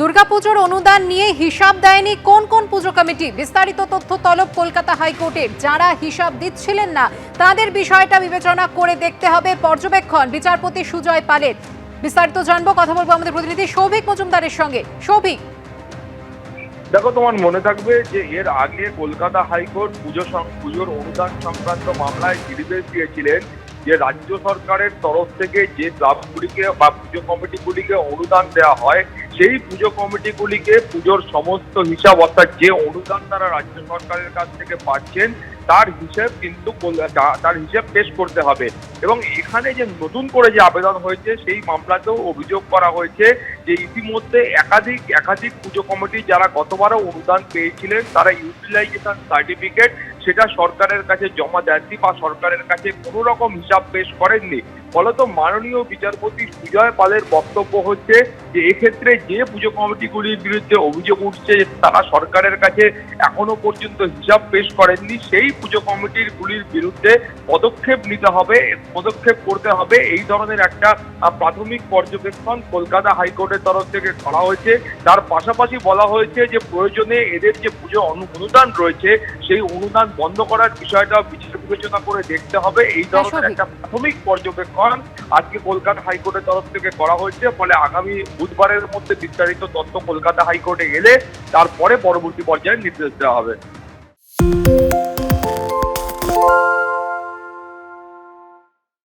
দুর্গাপুজোর অনুদান নিয়ে হিসাব দেয়নি কোন কোন পুজো কমিটি, বিস্তারিত তথ্য তলব কলকাতা হাইকোর্টের। যারা হিসাব দিচ্ছিলেন না তাদের বিষয়টা বিবেচনা করে দেখতে হবে পর্যবেক্ষণ বিচারপতি সুজয় পালের। বিস্তারিত জানবো, কথা বলবো আমাদের প্রতিনিধি সৌভিক মজুমদারের সঙ্গে। সৌভিক, দেখো, তোমার মনে থাকবে যে এর আগে কলকাতা হাইকোর্ট পুজোর অনুদান সংক্রান্ত মামলায় নির্দেশ দিয়েছিলেন যে রাজ্য সরকারের তরফ থেকে যে ক্লাবগুলিকে বা পুজো কমিটিগুলিকে অনুদান দেওয়া হয়, সেই পুজো কমিটিগুলিকে পুজোর সমস্ত হিসাব, অর্থাৎ যে অনুদান তারা রাজ্য সরকারের কাছ থেকে পাচ্ছেন তার হিসেব পেশ করতে হবে। এবং এখানে যে নতুন করে যে আবেদন হয়েছে সেই মামলাতেও অভিযোগ করা হয়েছে যে ইতিমধ্যে একাধিক পুজো কমিটি যারা গতবারও অনুদান পেয়েছিলেন তারা ইউটিলাইজেশন সার্টিফিকেট সেটা সরকারের কাছে জমা দেননি বা সরকারের কাছে কোনো রকম হিসাব পেশ করেননি। ফলত মাননীয় বিচারপতি সুজয় পালের বক্তব্য হচ্ছে যে এক্ষেত্রে যে পুজো কমিটিগুলির বিরুদ্ধে অভিযোগ উঠছে তারা সরকারের কাছে এখনো পর্যন্ত হিসাব পেশ করেননি, সেই পুজো কমিটিগুলির বিরুদ্ধে পদক্ষেপ করতে হবে। এই ধরনের একটা প্রাথমিক পর্যবেক্ষণ কলকাতা হাইকোর্টের তরফ থেকে করা হয়েছে। তার পাশাপাশি বলা হয়েছে যে প্রয়োজনে এদের যে পুজো অনুদান রয়েছে সেই অনুদান বন্ধ করার বিষয়টা বিবেচনা করে দেখতে হবে। এই ধরনের একটা প্রাথমিক পর্যবেক্ষণ আজকে কলকাতা হাইকোর্টের তরফ থেকে করা হয়েছে। ফলে আগামী বুধবারের মধ্যে বিস্তারিত তথ্য কলকাতা হাইকোর্টে এলে তারপরে পরবর্তী পর্যায়ে নির্দেশ দেওয়া হবে।